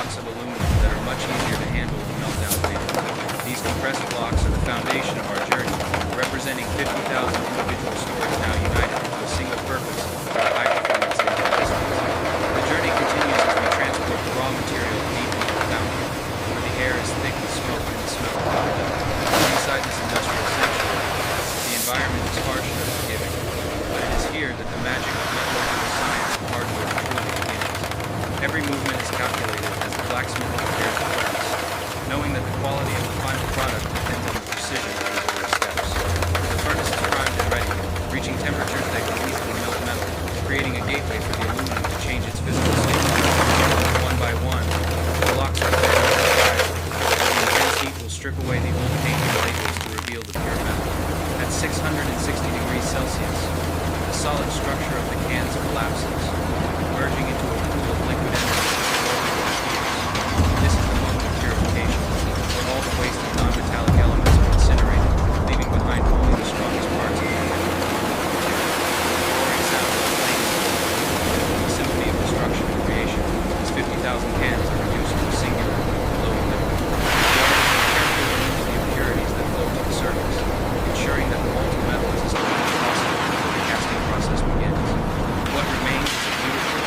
blocks of aluminum that are much easier to handle and melt down later. These compressed blocks are the foundation of our journey, representing 50,000 individual stories now united into a single purpose for high-performance pistons. The journey continues as we transport the raw material deep into the foundry, where the air is thick with smoke and the smell of powder dust. Inside this industrial sanctuary, the environment is harsh and unforgiving, but it is here that the magic of metallurgical science and hardware truly begins. Every movement is calculated as the blacksmith prepares the furnace, knowing that the quality of the final product depends on the precision of these order steps. The furnace is primed and ready, reaching temperatures that can easily melt metal, creating a gateway for the aluminum to change its physical state. One by one, the blocks are fed into the fire. The intense heat will strip away the old paint and labels to reveal the pure metal. At 660 degrees Celsius, the solid structure of the cans collapses, merging into a pool of liquid energy that slowly disappears. This is the moment of purification, where all the waste and non-metallic elements are incinerated, leaving behind only the strongest parts of the metal. The roaring sound of flames, the symphony of destruction and creation, as 50,000 cans are reduced to a singular, glowing liquid. The artisan carefully removes the impurities that float to the surface, ensuring that the molten metal is as clean as possible before the casting process begins. What remains is a beautiful,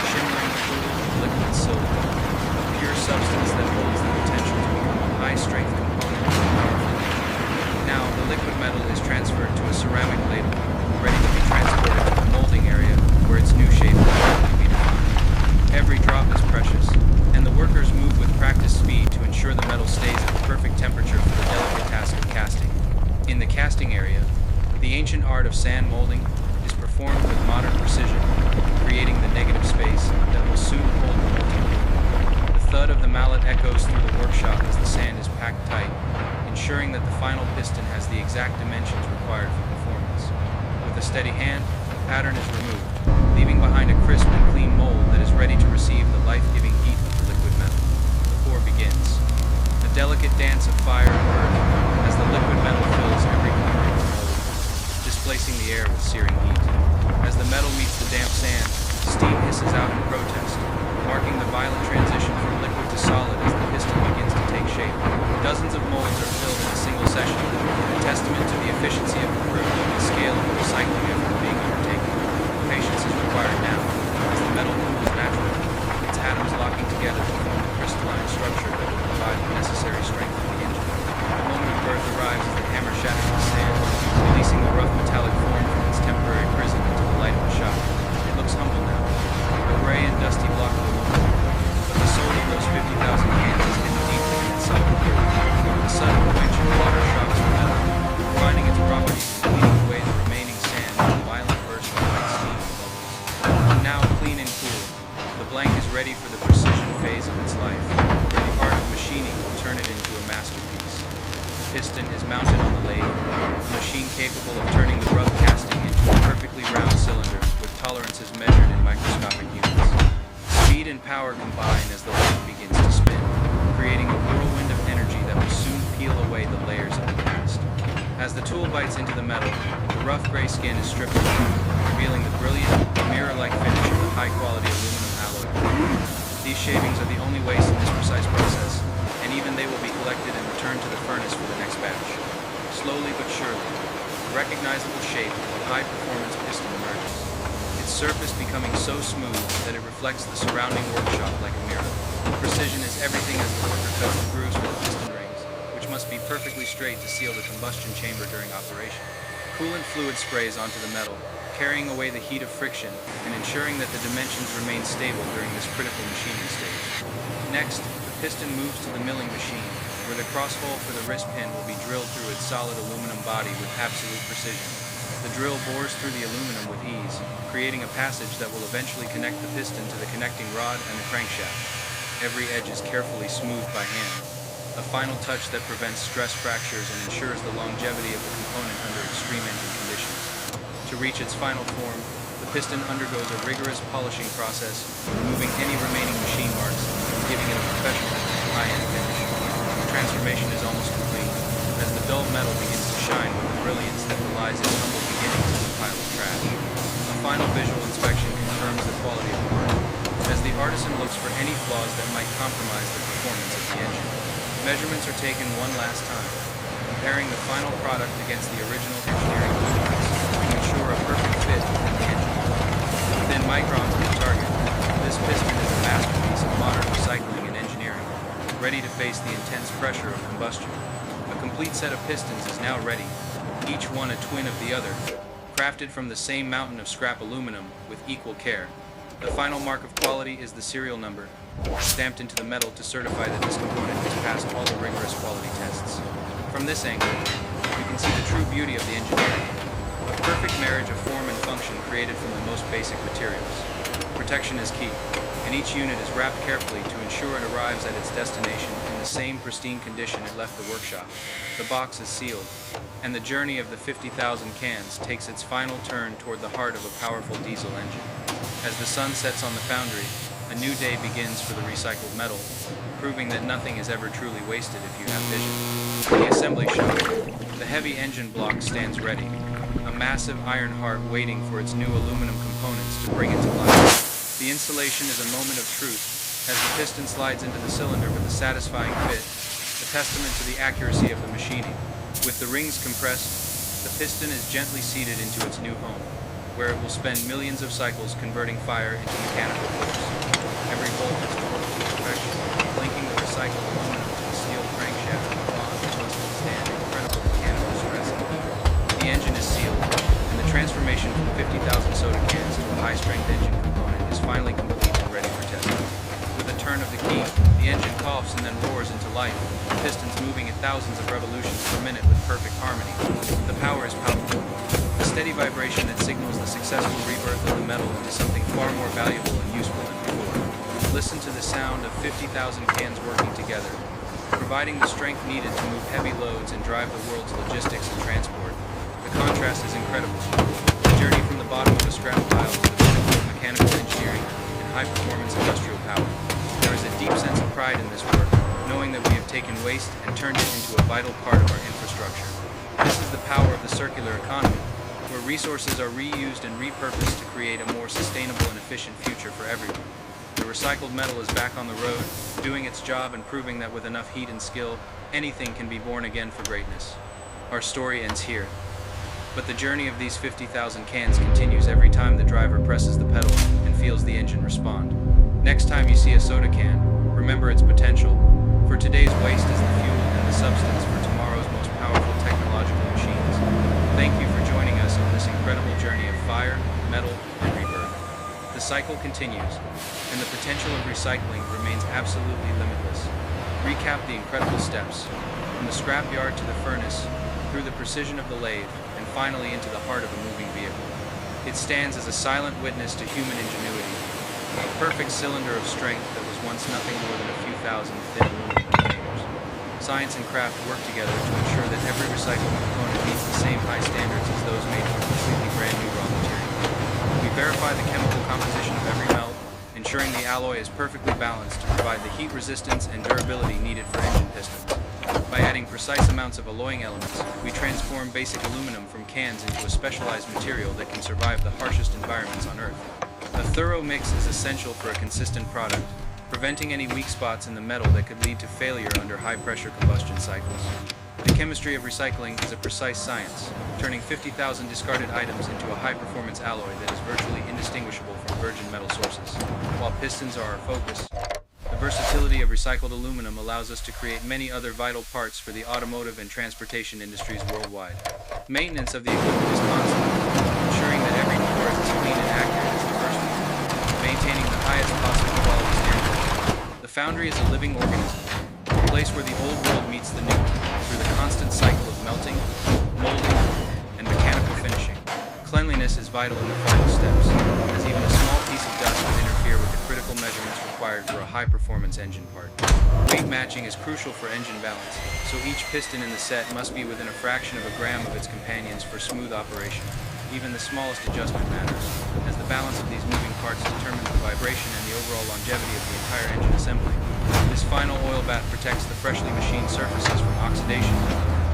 shimmering pool of liquid silver, a pure substance that holds the potential to become a high-strength component of a powerful engine. Now, the liquid metal is transferred to a ceramic ladle, ready to be transported to the molding area where its new shape will finally be defined. Every drop is precious, and the workers move with practiced speed to ensure the metal stays at the perfect temperature for the delicate task of casting. In the casting area, the ancient art of sand molding is performed with modern precision, creating the negative space that will soon hold the molten aluminum. The thud of the mallet echoes through the workshop as the sand is packed tight, ensuring that the final piston has the exact dimensions required for performance. With a steady hand, the pattern is removed, leaving behind a crisp and clean mold that is ready to receive the life-giving heat of the liquid metal. The pour begins. A delicate dance of fire and earth as the liquid metal fills every corner of the mold, displacing the air with searing heat. As the metal meets the damp sand, steam hisses out in protest, marking the violent transition from liquid to solid as the piston begins to take shape. Dozens of molds are filled in a single session, a testament to the efficiency of the crew and the scale of the recycling effort being undertaken. Patience is required now, as the metal cools naturally, its atoms locking together to form a crystalline structure that will provide the necessary strength for the engine. The moment of birth arrives as the hammer shatters the sand, releasing the rough metallic form from its temporary prison into the light of the shop. It looks humble now, a gray and dusty block of aluminum, but the soul of those 50,000 cans is hidden deeply in its solid purity. The sudden quench and water shocks the metal, refining its properties and cleaning away the remaining sand with a violent burst of white steam and bubbles. Now clean and cool, the blank is ready for the precision phase of its life, where the art of machining will turn it into a masterpiece. The piston is mounted on the lathe, a machine capable of turning the rough casting into a perfectly round cylinder with tolerances measured in microscopic units. Speed and power combine as the lathe begins to spin, creating a whirlwind of energy that will soon peel away the layers of the cast. As the tool bites into the metal, the rough gray skin is stripped away, revealing the brilliant, mirror-like finish of the high-quality aluminum alloy. These shavings are the only waste in this precise process, and even they will be collected and returned to the furnace for the next batch. Slowly but surely, the recognizable shape of a high-performance piston emerges, its surface becoming so smooth that it reflects the surrounding workshop like a mirror. Precision is everything as the worker cuts the grooves for the piston rings, which must be perfectly straight to seal the combustion chamber during operation. Coolant fluid sprays onto the metal, carrying away the heat of friction and ensuring that the dimensions remain stable during this critical machining stage. Next, the piston moves to the milling machine, where the crosshole for the wrist pin will be drilled through its solid aluminum body with absolute precision. The drill bores through the aluminum with ease, creating a passage that will eventually connect the piston to the connecting rod and the crankshaft. Every edge is carefully smoothed by hand, a final touch that prevents stress fractures and ensures the longevity of the component under extreme engine conditions. To reach its final form, the piston undergoes a rigorous polishing process, removing any remaining machine marks and giving it a professional, high-end finish. The transformation is almost complete, as the dull metal begins to shine with the brilliance that belies its humble beginnings as a pile of trash. A final visual inspection confirms the quality of the work, as the artisan looks for any flaws that might might compromise the performance of the engine. Measurements are taken one last time, comparing the final product against the original engineering blueprints to ensure a perfect fit within the engine. Within microns of the target, this piston is a masterpiece of modern recycling and engineering, ready to face the intense pressure of combustion. A complete set of pistons is now ready, each one a twin of the other, crafted from the same mountain of scrap aluminum with equal care. The final mark of quality is the serial number, stamped into the metal to certify that this component has passed all the rigorous quality tests. From this angle, you can see the true beauty of the engineering, a perfect marriage of form and function created from the most basic materials. Protection is key, and each unit is wrapped carefully to ensure it arrives at its destination in the same pristine condition it left the workshop. The box is sealed, and the journey of the 50,000 cans takes its final turn toward the heart of a powerful diesel engine. As the sun sets on the foundry, a new day begins for the recycled metal, proving that nothing is ever truly wasted if you have vision. In the assembly shop, the heavy engine block stands ready, a massive iron heart waiting for its new aluminum components to bring it to life. The installation is a moment of truth, as the piston slides into the cylinder with a satisfying fit, a testament to the accuracy of the machining. With the rings compressed, the piston is gently seated into its new home, where it will spend millions of cycles converting fire into mechanical force. Every bolt is torqued to perfection, linking the recycled aluminum to the steel crankshaft and bond that must withstand incredible mechanical stress and heat. The engine is sealed, and the transformation from 50,000 soda cans to a high-strength engine component is finally complete and ready for testing. With a turn of the key, the engine coughs and then roars into life, the pistons moving at thousands of revolutions per minute with perfect harmony. The power is palpable, a steady vibration that signals the successful rebirth of the metal into something far more valuable and useful than before. Listen to the sound of 50,000 cans working together, providing the strength needed to move heavy loads and drive the world's logistics and transport. The contrast is incredible. The journey from the bottom of a scrap pile to the pinnacle of mechanical engineering and high-performance industrial power. There is a deep sense of pride in this work, knowing that we have taken waste and turned it into a vital part of our infrastructure. This is the power of the circular economy, where resources are reused and repurposed to create a more sustainable and efficient future for everyone. The recycled metal is back on the road, doing its job and proving that with enough heat and skill, anything can be born again for greatness. Our story ends here, but the journey of these 50,000 cans continues every time the driver presses the pedal and feels the engine respond. Next time you see a soda can, remember its potential, for today's waste is the fuel and the substance for tomorrow's most powerful technological machines. Thank you for joining us on this incredible journey of fire, metal, and rebirth. The cycle continues, and the potential of recycling remains absolutely limitless. Recap the incredible steps, from the scrapyard to the furnace, through the precision of the lathe, and finally into the heart of a moving vehicle. It stands as a silent witness to human ingenuity, a perfect cylinder of strength that was once nothing more than a few thousand thin aluminum containers. Science and craft work together to ensure that every recycled component meets the same high standards as those made from completely brand new raw materials. We verify the chemical composition of every melt, ensuring the alloy is perfectly balanced to provide the heat resistance and durability needed for engine pistons. By adding precise amounts of alloying elements, we transform basic aluminum from cans into a specialized material that can survive the harshest environments on Earth. A thorough mix is essential for a consistent product, preventing any weak spots in the metal that could lead to failure under high-pressure combustion cycles. The chemistry of recycling is a precise science, turning 50,000 discarded items into a high-performance alloy that is virtually indistinguishable from virgin metal sources. While pistons are our focus, the versatility of recycled aluminum allows us to create many other vital parts for the automotive and transportation industries worldwide. Maintenance of the equipment is constant, ensuring that every part is clean and accurate as the first one, maintaining the highest possible quality standards. The foundry is a living organism, a place where the old world meets the new, through the constant cycle of melting, molding, and mechanical finishing. Cleanliness is vital in the final steps, as even a small piece of dust can interfere with the critical measurements required for a high-performance engine part. Weight matching is crucial for engine balance, so each piston in the set must be within a fraction of a gram of its companions for smooth operation. Even the smallest adjustment matters, as the balance of these moving parts determines the vibration and the overall longevity of the entire engine assembly. This final oil bath protects the freshly machined surfaces from oxidation,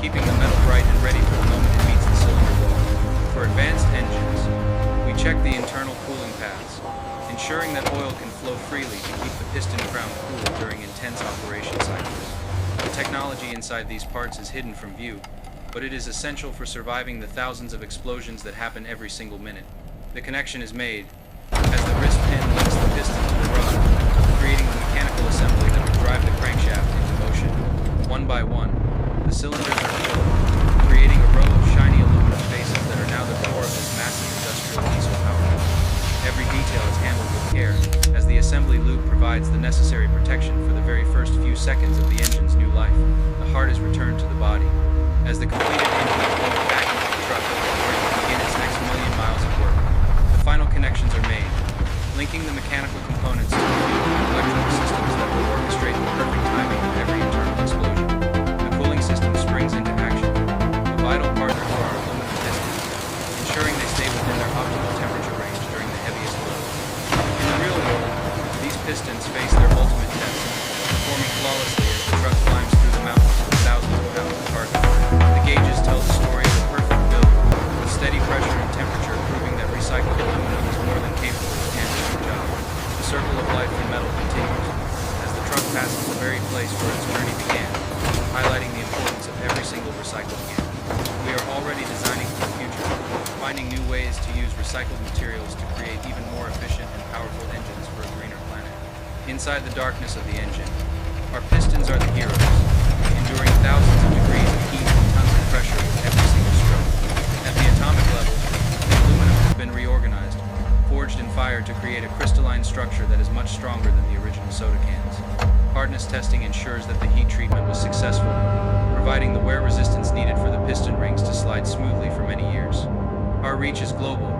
keeping the metal bright and ready for the moment it meets the cylinder wall. For advanced engines, we check the internal cooling paths, ensuring that oil can flow freely to keep the piston crown cool during intense operation cycles. The technology inside these parts is hidden from view, but it is essential for surviving the thousands of explosions that happen every single minute. The connection is made as the wrist pin links the piston to the rod, creating the mechanical assembly that will drive the crankshaft into motion. One by one, the cylinders are filled, creating a row of shiny aluminum faces that are now the core of this massive industrial diesel power plant. Every detail is handled with care, as the assembly loop provides the necessary protection for the very first few seconds of the engine's new life. The heart is returned to the body, as the completed engine is loaded back into the truck, where it will begin its next million miles of work. The final connections are made, linking the mechanical components to the fuel and electrical systems that will orchestrate the perfect timing of every internal explosion. The cooling system springs into action, a vital partner for our aluminum pistons, ensuring they stay within their optimal temperature range during the heaviest load. In the real world, these pistons face their ultimate test, performing flawlessly as the truck climbs through the mountains with thousands of pounds of cargo. The gauges tell the story of a perfect build, with steady pressure and temperature proving that recycled aluminum is more than capable of handling the job. The circle of life in metal continues, as the truck passes the very place where its journey began, highlighting the importance of every single recycled can. We are already designing for the future, finding new ways to use recycled materials to create even more efficient and powerful engines for a greener planet. Inside the darkness of the engine, our pistons are the heroes, enduring thousands of degrees of heat and tons of pressure with every single stroke. At the atomic level, the aluminum has been reorganized, forged in fire to create a crystalline structure that is much stronger than the original soda cans. Hardness testing ensures that the heat treatment was successful, providing the wear resistance needed for the piston rings to slide smoothly for many years. Our reach is global,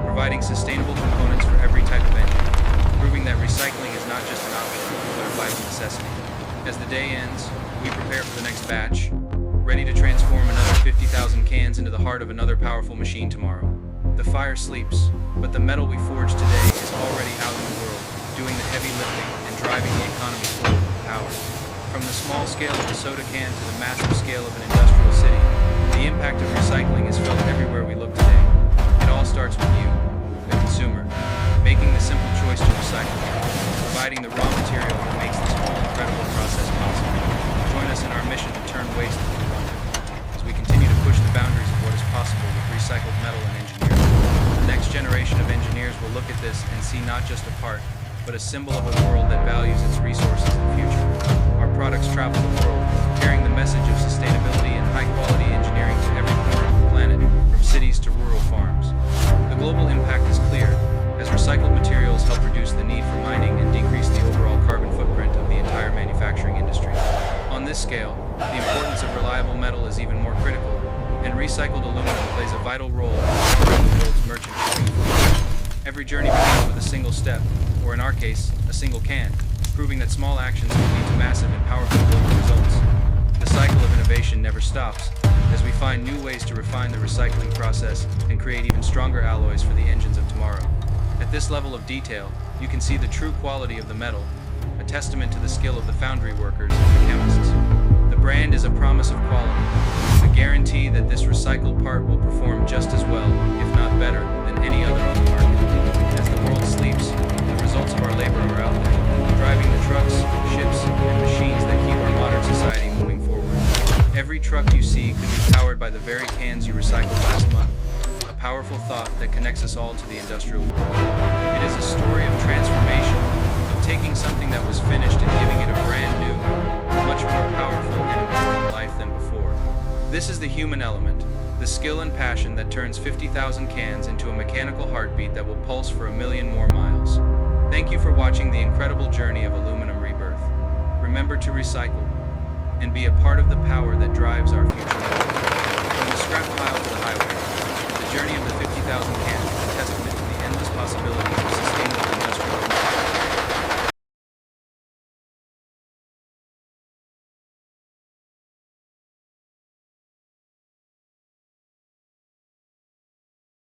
providing sustainable components for every type of engine, proving that recycling is not just an option, but a vital necessity. As the day ends, we prepare for the next batch, ready to transform another 50,000 cans into the heart of another powerful machine tomorrow. The fire sleeps, but the metal we forge today is already out in the world, doing the heavy lifting and driving the economy forward with power. From the small scale of a soda can to the massive scale of an industrial city, the impact of recycling is felt everywhere we look today. It all starts with you, the consumer, making the simple choice to recycle, providing the raw material that makes this whole incredible process possible. Join us in our mission to turn waste into wonder, as we continue to push the boundaries of what is possible with recycled metal and engineering. The next generation of engineers will look at this and see not just a part, but a symbol of a world that values its resources and future. Our products travel the world, carrying the message of sustainability and high-quality engineering to every corner of the planet, from cities to rural farms. The global impact is clear, as recycled materials help reduce the need for mining and decrease the overall carbon footprint of the entire manufacturing industry. On this scale, the importance of reliable metal is even more critical, and recycled aluminum plays a vital role in powering the world's merchant shipping fleet. Every journey begins with a single step, or in our case, a single can, proving that small actions can lead to massive and powerful global results. The cycle of innovation never stops, as we find new ways to refine the recycling process and create even stronger alloys for the engines of tomorrow. At this level of detail, you can see the true quality of the metal, a testament to the skill of the foundry workers and the chemists. The brand is a promise of quality, a guarantee that this recycled part will perform just as well, if not better, than any other on the market. As the world sleeps, the results of our labor are out there, driving the trucks, ships, and machines that keep our modern society moving forward. Every truck you see could be powered by the very cans you recycled last month, a powerful thought that connects us all to the industrial world. It is a story of transformation, of taking something that was finished and giving it a brand new, much more powerful and important life than before. This is the human element, the skill and passion that turns 50,000 cans into a mechanical heartbeat that will pulse for 1,000,000 more miles. Thank you for watching the incredible journey of aluminum rebirth. Remember to recycle, and be a part of the power that drives our future. From the scrap pile to the highway, the journey of the 50,000 cans is a testament to the endless possibilities of sustainable industrial